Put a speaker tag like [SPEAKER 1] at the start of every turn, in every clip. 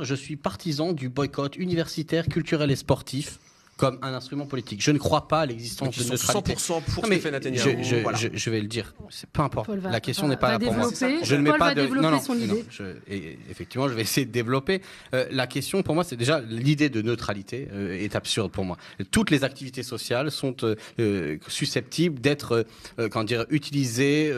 [SPEAKER 1] dire, je suis partisan du boycott universitaire, culturel et sportif comme un instrument politique. Je ne crois pas à l'existence de neutralité.
[SPEAKER 2] 100% pour ce que fait Netanyahou.
[SPEAKER 1] Je vais le dire. C'est peu importe. La question n'est pas là pour moi.
[SPEAKER 3] Je ne mets pas de. Non.
[SPEAKER 1] Effectivement, je vais essayer de développer. La question pour moi, c'est déjà l'idée de neutralité est absurde pour moi. Toutes les activités sociales sont susceptibles d'être, utilisées,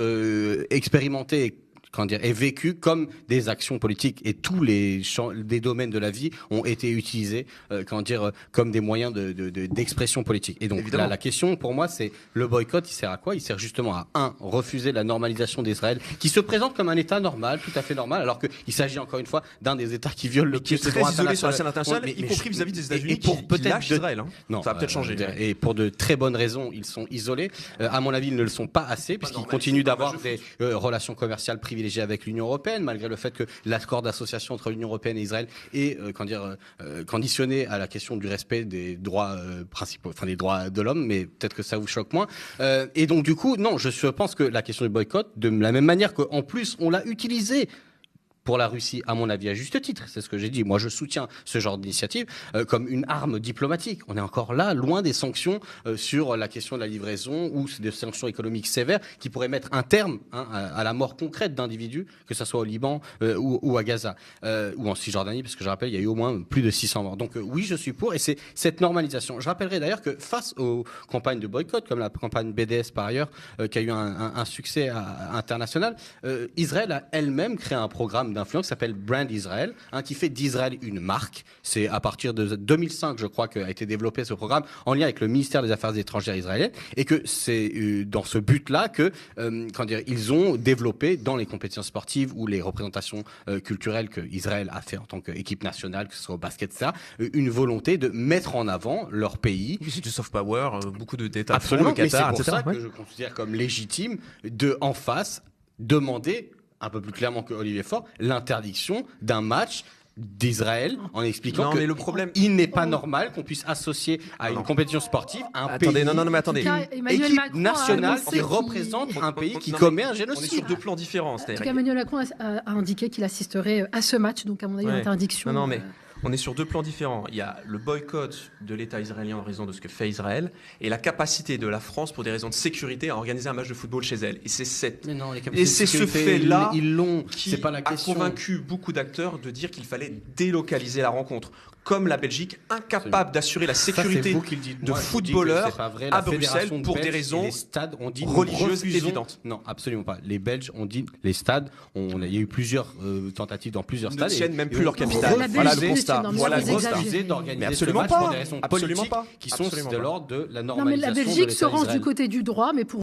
[SPEAKER 1] expérimentées. Est vécu comme des actions politiques et tous les champs, des domaines de la vie ont été utilisés comme des moyens d'expression politique. Et donc là, la question pour moi, c'est le boycott, il sert à quoi? Il sert justement à refuser la normalisation d'Israël, qui se présente comme un État normal, tout à fait normal, alors qu'il s'agit encore une fois d'un des États qui viole le plus
[SPEAKER 2] de droits isolé sur la scène internationale, y compris vis-à-vis des États-Unis qui lâchent Israël. Non, ça va peut-être changer.
[SPEAKER 1] Et pour de très bonnes raisons, ils sont isolés. À mon avis, ils ne le sont pas assez, puisqu'ils continuent d'avoir des relations commerciales privilégiées avec l'Union européenne, malgré le fait que l'accord d'association entre l'Union européenne et Israël est conditionné à la question du respect des droits principaux, des droits de l'homme, mais peut-être que ça vous choque moins. Et donc du coup, non, je pense que la question du boycott, de la même manière qu'en plus on l'a utilisé pour la Russie, à mon avis, à juste titre, c'est ce que j'ai dit. Moi, je soutiens ce genre d'initiative comme une arme diplomatique. On est encore là, loin des sanctions sur la question de la livraison ou des sanctions économiques sévères qui pourraient mettre un terme à la mort concrète d'individus, que ce soit au Liban ou à Gaza ou en Cisjordanie, parce que je rappelle, il y a eu au moins plus de 600 morts. Donc oui, je suis pour, et c'est cette normalisation. Je rappellerai d'ailleurs que face aux campagnes de boycott, comme la campagne BDS par ailleurs, qui a eu un succès international, Israël a elle-même créé un programme d'influence qui s'appelle Brand Israel, qui fait d'Israël une marque. C'est à partir de 2005, je crois, qu'a été développé ce programme en lien avec le ministère des Affaires étrangères israélien, et que c'est dans ce but-là que ils ont développé dans les compétitions sportives ou les représentations culturelles que Israël a fait en tant qu'équipe nationale, que ce soit au basket, ça, une volonté de mettre en avant leur pays.
[SPEAKER 2] Oui, c'est du soft power, beaucoup d'États.
[SPEAKER 1] Absolument, le Qatar, mais c'est pour ça que je considère comme légitime de en face demander un peu plus clairement que Olivier Faure, l'interdiction d'un match d'Israël en expliquant il n'est pas normal qu'on puisse associer à une compétition sportive un pays équipe nationale qui représente un pays qui commet un génocide.
[SPEAKER 2] On est sur deux plans différents.
[SPEAKER 3] En tout cas, Emmanuel Macron a indiqué qu'il assisterait à ce match, donc à mon avis, l'interdiction.
[SPEAKER 2] Non, mais on est sur deux plans différents. Il y a le boycott de l'État israélien en raison de ce que fait Israël et la capacité de la France, pour des raisons de sécurité, à organiser un match de football chez elle. Et c'est ce fait-là qui a convaincu beaucoup d'acteurs de dire qu'il fallait délocaliser la rencontre. Comme la Belgique, incapable d'assurer la sécité de footballeurs à Bruxelles pour des raisons religieuses évidentes.
[SPEAKER 1] Non, absolument pas. Les Belges ont dit, les stades, il y a eu plusieurs tentatives dans plusieurs stades.
[SPEAKER 2] Ils ne tiennent même plus leur capitale.
[SPEAKER 1] Voilà le constat. Voilà le constat. Mais ce match pour des raisons politiques qui sont de l'ordre de la normalisation.
[SPEAKER 3] Non, mais la Belgique se range du côté du droit, mais pour